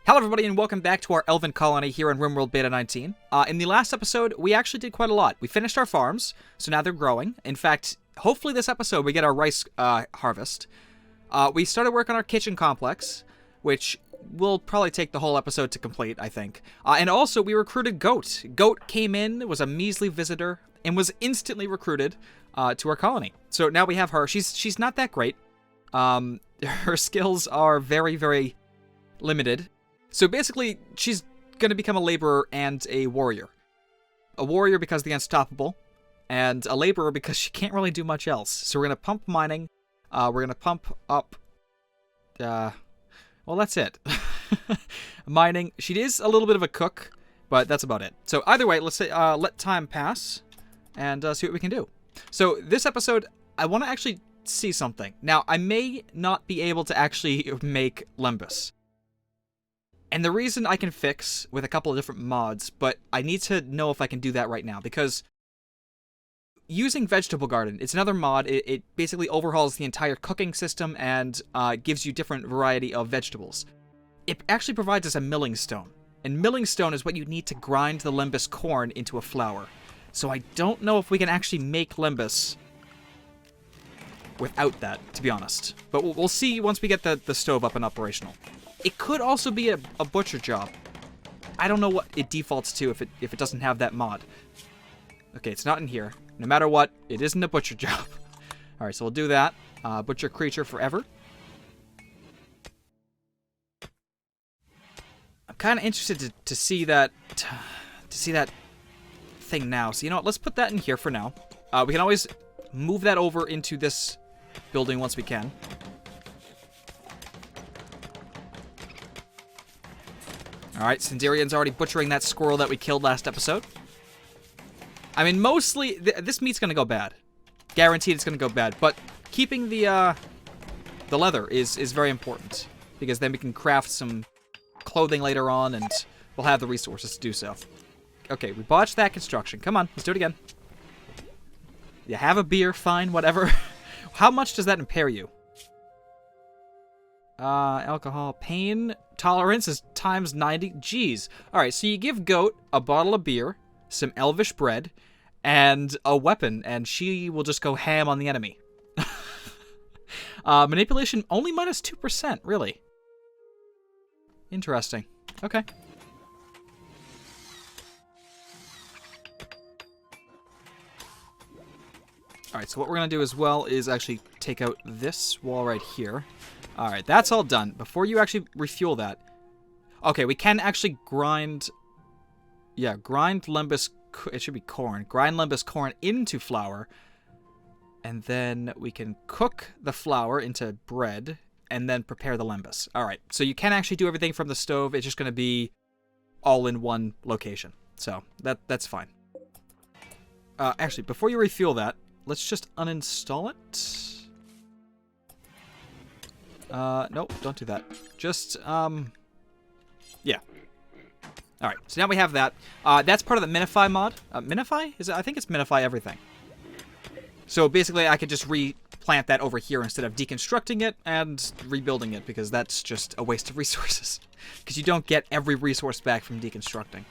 Hello everybody and welcome back to our Elven colony here in RimWorld Beta 19. In the last episode, we actually did quite a lot. We finished our farms, so now they're growing. In fact, hopefully this episode we get our rice harvest. We started work on our kitchen complex, which will probably take the whole episode to complete, I think. And also, we recruited Goat. Goat came in, was a measly visitor, and was instantly recruited to our colony. So now we have her. She's not that great. Her skills are very, very limited. So basically, she's going to become a laborer and a warrior. A warrior because the unstoppable, and a laborer because she can't really do much else. So we're going to pump mining. We're going to pump up... well, that's it. Mining. She is a little bit of a cook, but that's about it. So either way, let's say, let time pass and see what we can do. So this episode, I want to actually see something. Now, I may not be able to actually make Lembas. And the reason I can fix with a couple of different mods, but I need to know if I can do that right now, because using Vegetable Garden, it's another mod. It basically overhauls the entire cooking system and gives you different variety of vegetables. It actually provides us a milling stone, and milling stone is what you need to grind the Lembas corn into a flour. So I don't know if we can actually make Lembas without that, to be honest. But we'll see once we get the stove up and operational. It could also be a butcher job. I don't know what it defaults to if it doesn't have that mod. Okay, it's not in here. No matter what, it isn't a butcher job. Alright, so we'll do that. Butcher creature forever. I'm kind of interested to see that thing now. So you know what? Let's put that in here for now. We can always move that over into this building once we can. Alright, Sindarian's already butchering that squirrel that we killed last episode. I mean, mostly, this meat's gonna go bad. Guaranteed it's gonna go bad, but keeping the leather is very important, because then we can craft some clothing later on, and we'll have the resources to do so. Okay, we botched that construction. Come on, let's do it again. You have a beer, fine, whatever. How much does that impair you? Alcohol, pain tolerance is times 90. Jeez. Alright, so you give Goat a bottle of beer, some elvish bread, and a weapon, and she will just go ham on the enemy. Manipulation only minus 2%, really. Interesting. Okay. Alright, so what we're going to do as well is actually take out this wall right here. Alright, that's all done. Before you actually refuel that... Okay, we can actually grind... Yeah, grind Lembas... It should be corn. Grind Lembas corn into flour. And then we can cook the flour into bread. And then prepare the Lembas. Alright, so you can actually do everything from the stove. It's just going to be all in one location. So, that's fine. Actually, before you refuel that, let's just uninstall it. Nope, don't do that. Just, yeah. Alright, so now we have that. That's part of the Minify mod. Minify? I think it's Minify everything. So basically, I could just replant that over here instead of deconstructing it and rebuilding it, because that's just a waste of resources. Because you don't get every resource back from deconstructing.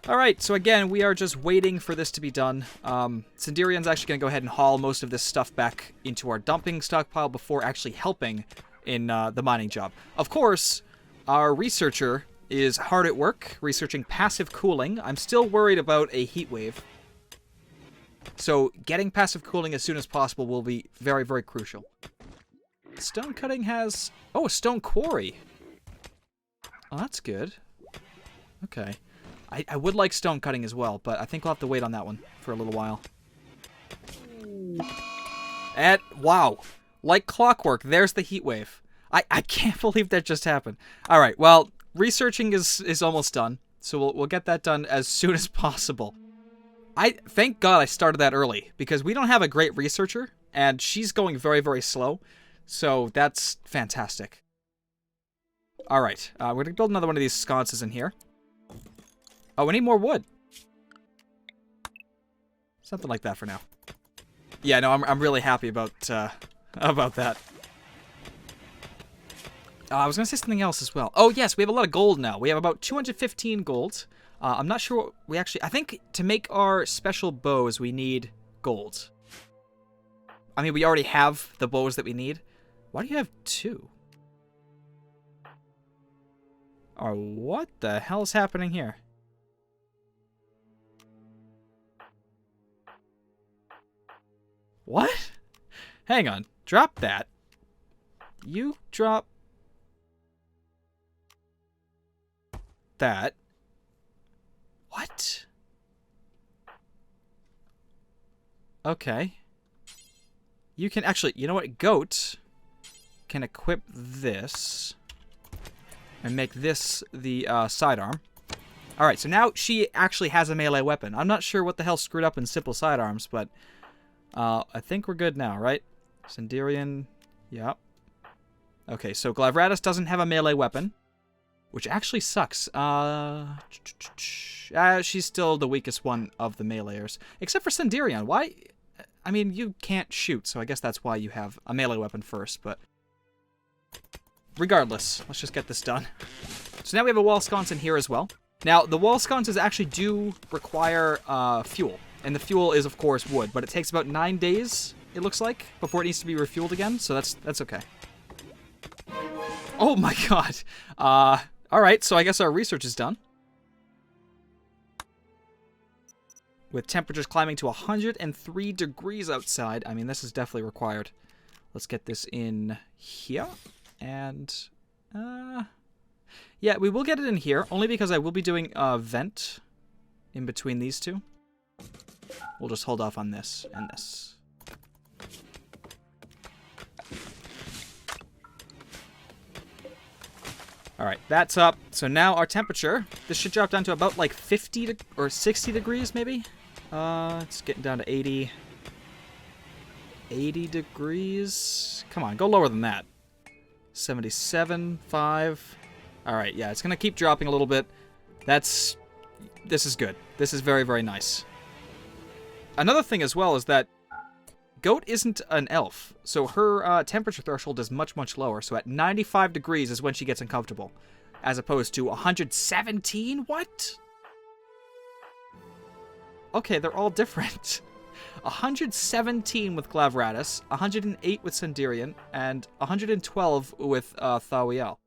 Alright, so again, we are just waiting for this to be done. Sindarian's actually going to go ahead and haul most of this stuff back into our dumping stockpile before actually helping in the mining job. Of course, our researcher is hard at work, researching passive cooling. I'm still worried about a heat wave. So getting passive cooling as soon as possible will be very, very crucial. Stone cutting has... Oh, a stone quarry. Oh, that's good. Okay. I would like stone cutting as well, but I think we'll have to wait on that one for a little while. And, wow. Like clockwork, there's the heat wave. I can't believe that just happened. Alright, well, researching is almost done, so we'll get that done as soon as possible. Thank God I started that early, because we don't have a great researcher, and she's going very, very slow, so that's fantastic. Alright, we're going to build another one of these sconces in here. Oh, we need more wood. Something like that for now. Yeah, no, I'm really happy about that. I was going to say something else as well. Oh, yes, we have a lot of gold now. We have about 215 gold. I'm not sure what we actually... I think to make our special bows, we need gold. I mean, we already have the bows that we need. Why do you have 2? Or what the hell is happening here? What? Hang on. Drop that. You drop... that. What? Okay. You can actually... You know what? Goat can equip this... and make this the sidearm. Alright, so now she actually has a melee weapon. I'm not sure what the hell screwed up in simple sidearms, but I think we're good now, right? Sendirian, yep. Okay, so Glavratus doesn't have a melee weapon, which actually sucks. She's still the weakest one of the meleeers, except for Sendirian. Why? I mean, you can't shoot, so I guess that's why you have a melee weapon first, but... regardless, let's just get this done. So now we have a wall sconce in here as well. Now, the wall sconces actually do require fuel. And the fuel is, of course, wood. But it takes about 9 days, it looks like, before it needs to be refueled again. So that's okay. Oh my god. Alright, so I guess our research is done. With temperatures climbing to 103 degrees outside. I mean, this is definitely required. Let's get this in here. And, yeah, we will get it in here, only because I will be doing a vent in between these two. We'll just hold off on this and this. Alright, that's up. So now our temperature, this should drop down to about like 50 or 60 degrees, maybe? It's getting down to 80. 80 degrees? Come on, go lower than that. 77, 5. Alright, yeah, it's going to keep dropping a little bit. This is good. This is very, very nice. Another thing as well is that Goat isn't an elf, so her temperature threshold is much, much lower. So at 95 degrees is when she gets uncomfortable, as opposed to 117? What? Okay, they're all different. 117 with Glavratus, 108 with Sendirian, and 112 with Thawiel.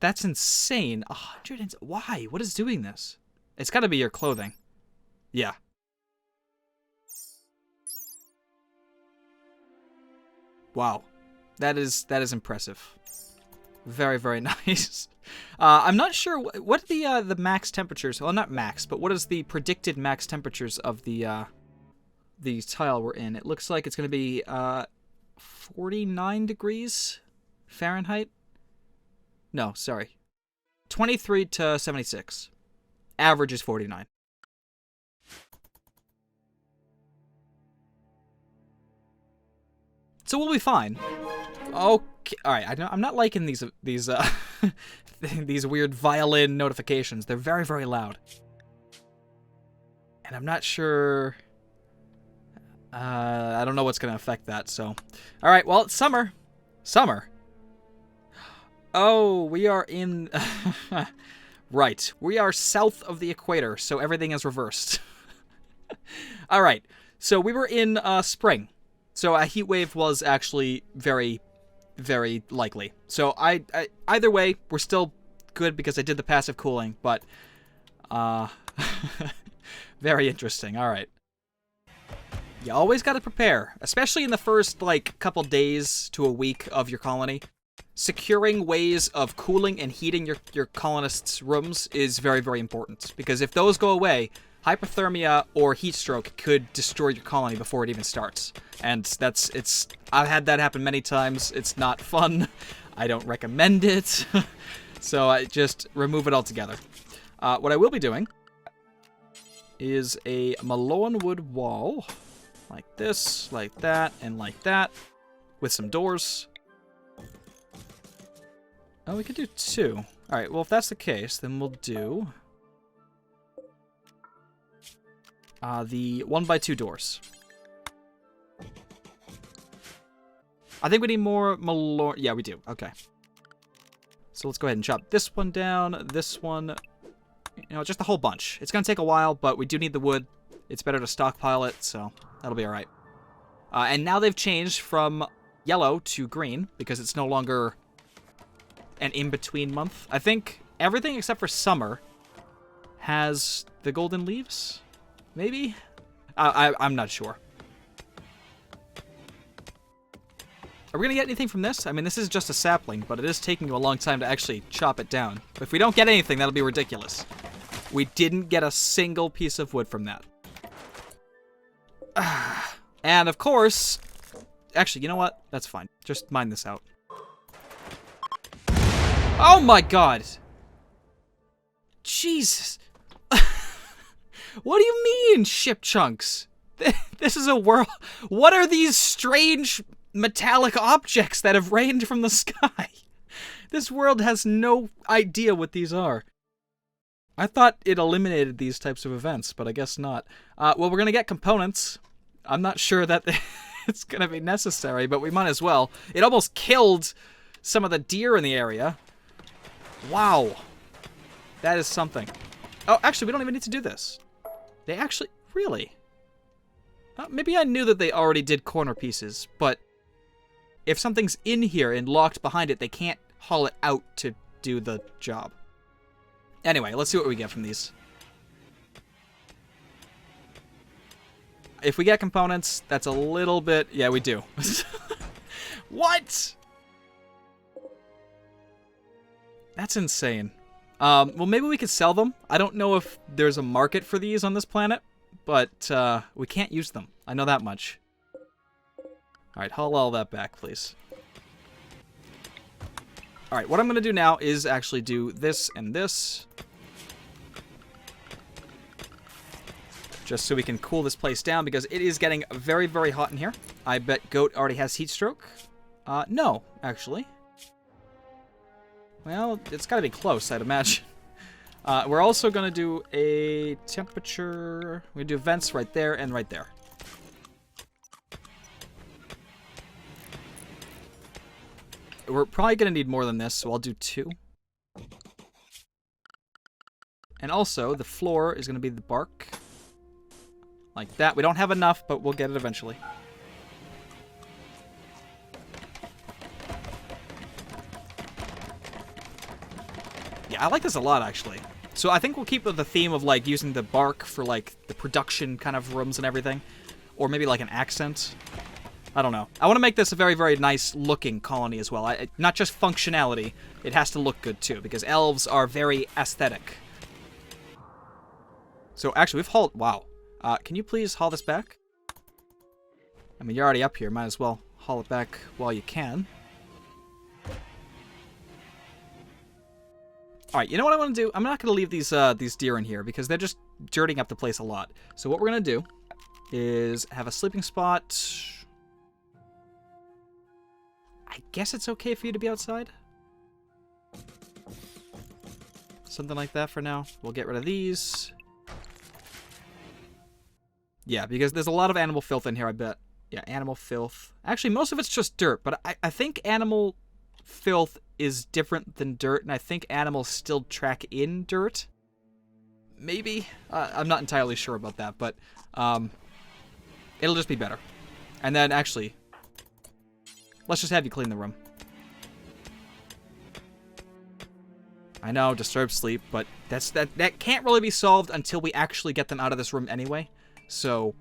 That's insane. Why? What is doing this? It's got to be your clothing. Yeah. Wow. That is impressive. Very, very nice. I'm not sure what are the max temperatures. Well, not max, but what is the predicted max temperatures of the tile we're in? It looks like it's going to be 49 degrees Fahrenheit. No, sorry. 23 to 76. Average is 49. So we'll be fine. Okay, all right. I'm not liking these these weird violin notifications. They're very, very loud, and I'm not sure. I don't know what's gonna affect that. So, all right. Well, it's summer. Summer. Oh, we are in. Right. We are south of the equator, so everything is reversed. All right. So we were in spring. So a heat wave was actually very, very likely. So either way, we're still good because I did the passive cooling, but very interesting. All right. You always got to prepare, especially in the first like couple days to a week of your colony. Securing ways of cooling and heating your colonists' rooms is very, very important, because if those go away, hypothermia or heat stroke could destroy your colony before it even starts. And I've had that happen many times. It's not fun. I don't recommend it. So I just remove it altogether. What I will be doing is a Maloan wood wall, like this, like that, and like that, with some doors. Oh, we could do 2. All right, well, if that's the case, then we'll do the 1x2 doors. I think we need more Malor... Yeah, we do. Okay. So let's go ahead and chop this one down, this one, you know, just a whole bunch. It's going to take a while, but we do need the wood. It's better to stockpile it, so that'll be all right. And now they've changed from yellow to green because it's no longer an in-between month. I think everything except for summer has the golden leaves, maybe? I'm not sure. Are we going to get anything from this? I mean, this is just a sapling, but it is taking you a long time to actually chop it down. If we don't get anything, that'll be ridiculous. We didn't get a single piece of wood from that. And, of course... Actually, you know what? That's fine. Just mine this out. Oh my god! Jesus! What do you mean, ship chunks? This is a world... What are these strange... metallic objects that have rained from the sky? This world has no idea what these are. I thought it eliminated these types of events, but I guess not. Well, we're going to get components. I'm not sure that it's going to be necessary, but we might as well. It almost killed some of the deer in the area. Wow. That is something. Oh, actually, we don't even need to do this. They actually... Really? Maybe I knew that they already did corner pieces, but... If something's in here and locked behind it, they can't haul it out to do the job. Anyway, let's see what we get from these. If we get components, that's a little bit... Yeah, we do. What? That's insane. Well, maybe we could sell them. I don't know if there's a market for these on this planet, but we can't use them. I know that much. Alright, haul all that back, please. Alright, what I'm going to do now is actually do this and this. Just so we can cool this place down, because it is getting very, very hot in here. I bet Goat already has heat stroke. No, actually. Well, it's got to be close, I'd imagine. We're also going to do a temperature... We do vents right there and right there. We're probably going to need more than this, so I'll do 2. And also, the floor is going to be the bark. Like that. We don't have enough, but we'll get it eventually. Yeah, I like this a lot, actually. So I think we'll keep with the theme of, like, using the bark for, like, the production kind of rooms and everything. Or maybe, like, an accent. I don't know. I want to make this a very, very nice looking colony as well. Not just functionality. It has to look good too, because elves are very aesthetic. So actually, we've hauled... Wow. Can you please haul this back? I mean, you're already up here. Might as well haul it back while you can. Alright, you know what I want to do? I'm not going to leave these deer in here, because they're just dirtying up the place a lot. So what we're going to do is have a sleeping spot... I guess it's okay for you to be outside. Something like that for now. We'll get rid of these. Yeah, because there's a lot of animal filth in here, I bet. Yeah, animal filth. Actually, most of it's just dirt, but I think animal filth is different than dirt, and I think animals still track in dirt. Maybe? I'm not entirely sure about that, but it'll just be better. And then, actually... Let's just have you clean the room. I know, disturbed sleep, but that can't really be solved until we actually get them out of this room anyway. So,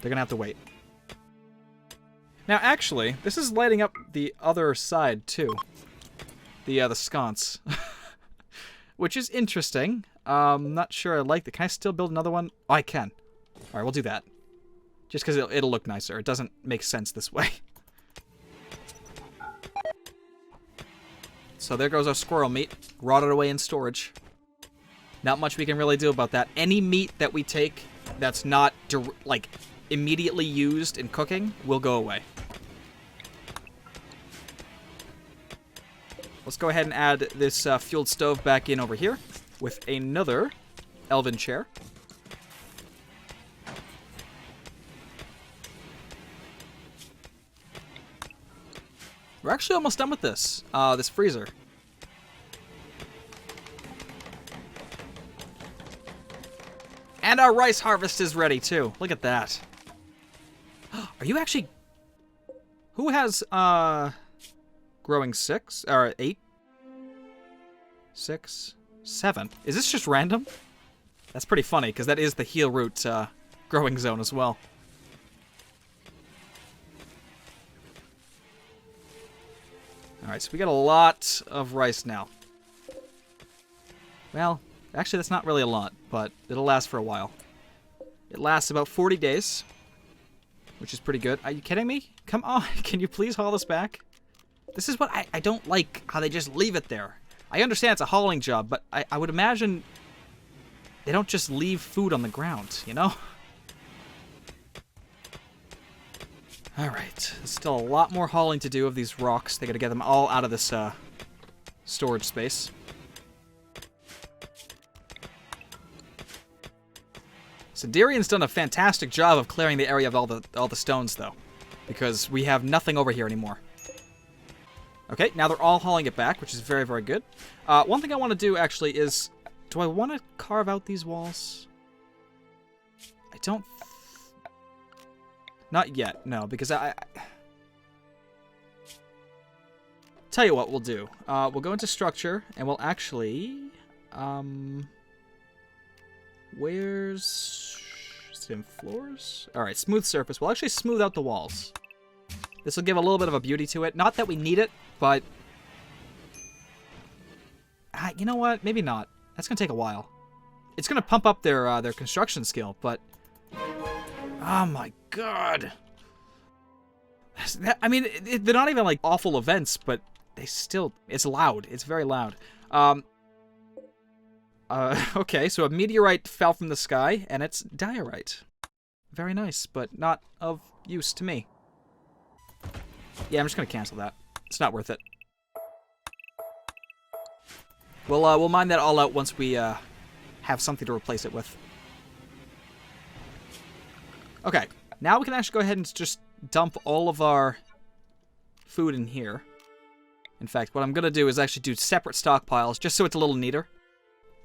they're gonna have to wait. Now, actually, this is lighting up the other side, too. The sconce. Which is interesting. I'm not sure I like that. Can I still build another one? Oh, I can. Alright, we'll do that. Just because it'll look nicer. It doesn't make sense this way. So there goes our squirrel meat, rotted away in storage. Not much we can really do about that. Any meat that we take that's not, like, immediately used in cooking will go away. Let's go ahead and add this fueled stove back in over here with another elven chair. We're actually almost done with this freezer. And our rice harvest is ready, too. Look at that. Are you actually... Who has, growing 6? Or 8? 6? 7? Is this just random? That's pretty funny, because that is the heel root, growing zone as well. Alright, so we got a lot of rice now. Well, actually that's not really a lot, but it'll last for a while. It lasts about 40 days, which is pretty good. Are you kidding me? Come on, can you please haul this back? This is what I don't like, how they just leave it there. I understand it's a hauling job, but I would imagine they don't just leave food on the ground, you know? Alright, there's still a lot more hauling to do of these rocks. They gotta get them all out of this, storage space. Sindarian's done a fantastic job of clearing the area of all the stones, though. Because we have nothing over here anymore. Okay, now they're all hauling it back, which is very, very good. One thing I want to do, actually, is... Do I want to carve out these walls? I don't... Not yet, no, because I... Tell you what we'll do. We'll go into structure, and we'll actually... Where's... Is it in floors? Alright, smooth surface. We'll actually smooth out the walls. This will give a little bit of a beauty to it. Not that we need it, but... you know what? Maybe not. That's going to take a while. It's going to pump up their construction skill, but... Oh my god! I mean, they're not even, like, awful events, but they still... It's loud. It's very loud. Okay, so a meteorite fell from the sky, and it's diorite. Very nice, but not of use to me. Yeah, I'm just gonna cancel that. It's not worth it. We'll mine that all out once we, have something to replace it with. Okay, now we can actually go ahead and just dump all of our food in here. In fact, what I'm gonna do is actually do separate stockpiles, just so it's a little neater.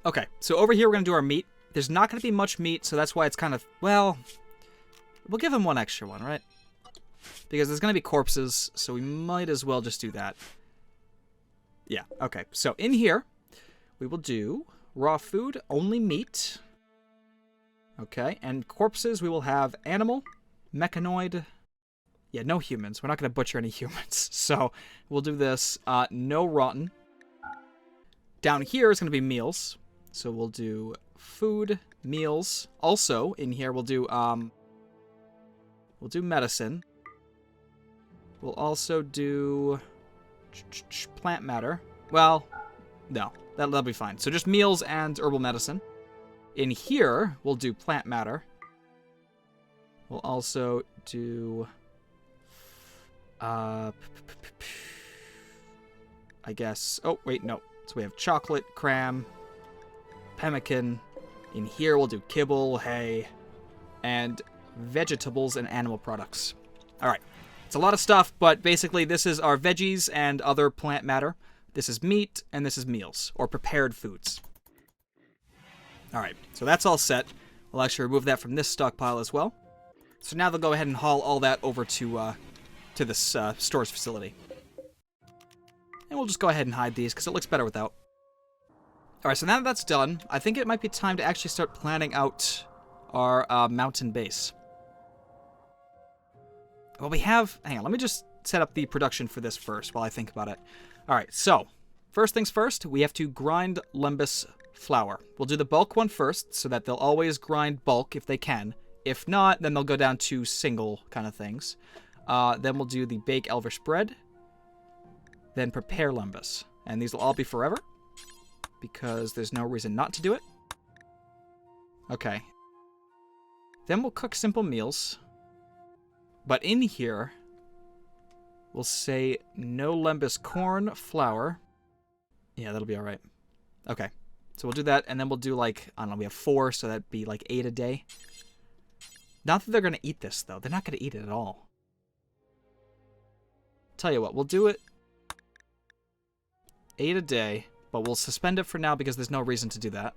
Okay, so over here we're going to do our meat. There's not going to be much meat, so that's why it's kind of, well, we'll give them one extra one, right? Because there's going to be corpses, so we might as well just do that. Yeah, okay. So in here, we will do raw food, only meat. Okay, and corpses, we will have animal, mechanoid. Yeah, no humans. We're not going to butcher any humans. So we'll do this, no rotten. Down here is going to be meals. So we'll do food, meals. Also, in here, we'll do medicine. We'll also do plant matter. Well, no, that'll be fine. So just meals and herbal medicine. In here, we'll do plant matter. We'll also do, I guess, oh, wait, no. So we have chocolate, cram, pemmican. In here, we'll do kibble, hay, and vegetables and animal products. All right. It's a lot of stuff, but basically this is our veggies and other plant matter. This is meat, and this is meals, or prepared foods. All right. So that's all set. We'll actually remove that from this stockpile as well. So now they'll go ahead and haul all that over to this storage facility. And we'll just go ahead and hide these, because it looks better without. Alright, so now that that's done, I think it might be time to actually start planning out our mountain base. Well, we have... Hang on, let me just set up the production for this first while I think about it. Alright, so, first things first, we have to grind Lembas flour. We'll do the bulk one first, so that they'll always grind bulk if they can. If not, then they'll go down to single kind of things. Then we'll do the bake Elvish bread. Then prepare Lembas. And these will all be forever, because there's no reason not to do it. Okay. Then we'll cook simple meals. But in here, we'll say no Lembas corn, flour. Yeah, that'll be alright. Okay. So we'll do that, and then we'll do, like, I don't know, we have 4, so that'd be, like, 8 a day. Not that they're going to eat this, though. They're not going to eat it at all. Tell you what, we'll do it 8 a day, but we'll suspend it for now because there's no reason to do that.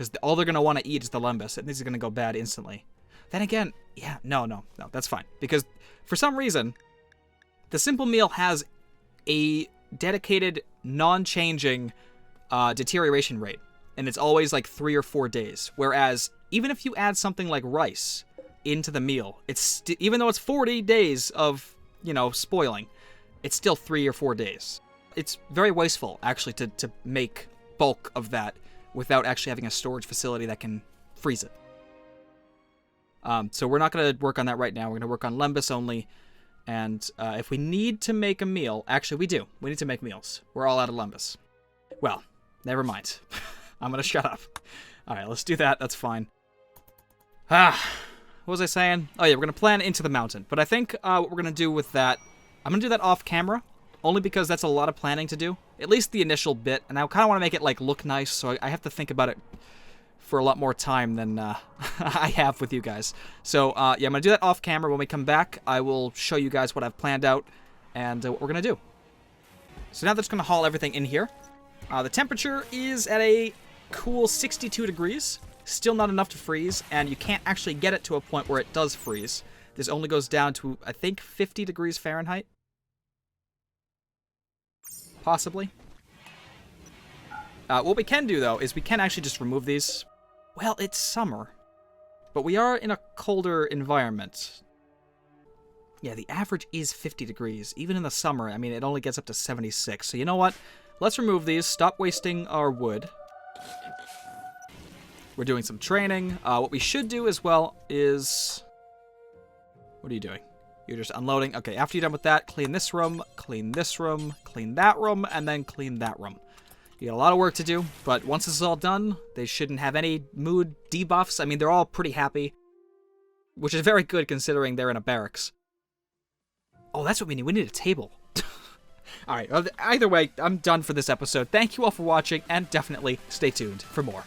because all they're going to want to eat is the lembas, and this is going to go bad instantly. Then again, yeah, no, that's fine. Because for some reason, the simple meal has a dedicated, non-changing deterioration rate. And it's always like 3 or 4 days. Whereas, even if you add something like rice into the meal, it's even though it's 40 days of, spoiling, it's still 3 or 4 days. It's very wasteful, actually, to make bulk of that without actually having a storage facility that can freeze it. So we're not going to work on that right now. We're going to work on lembas only. And if we need to make a meal... Actually, we do. We need to make meals. We're all out of lembas. Well, never mind. I'm going to shut up. All right, let's do that. That's fine. What was I saying? Oh, yeah, we're going to plan into the mountain. But I think what we're going to do with that... I'm going to do that off camera. Only because that's a lot of planning to do. At least the initial bit. And I kind of want to make it, look nice. So I have to think about it for a lot more time than I have with you guys. So, yeah, I'm going to do that off camera. When we come back, I will show you guys what I've planned out and what we're going to do. So now that's going to haul everything in here. The temperature is at a cool 62 degrees. Still not enough to freeze, and you can't actually get it to a point where it does freeze. This only goes down to, I think, 50 degrees Fahrenheit. Possibly. What we can do, though, is we can actually just remove these. Well, it's summer, but we are in a colder environment. Yeah, the average is 50 degrees. Even in the summer, I mean, it only gets up to 76. So you know what? Let's remove these. Stop wasting our wood. We're doing some training. What we should do as well is... What are you doing? You're just unloading. Okay, after you're done with that, clean this room, clean this room, clean that room, and then clean that room. You got a lot of work to do, but once this is all done, they shouldn't have any mood debuffs. I mean, they're all pretty happy, which is very good considering they're in a barracks. Oh, that's what we need. We need a table. All right, either way, I'm done for this episode. Thank you all for watching, and definitely stay tuned for more.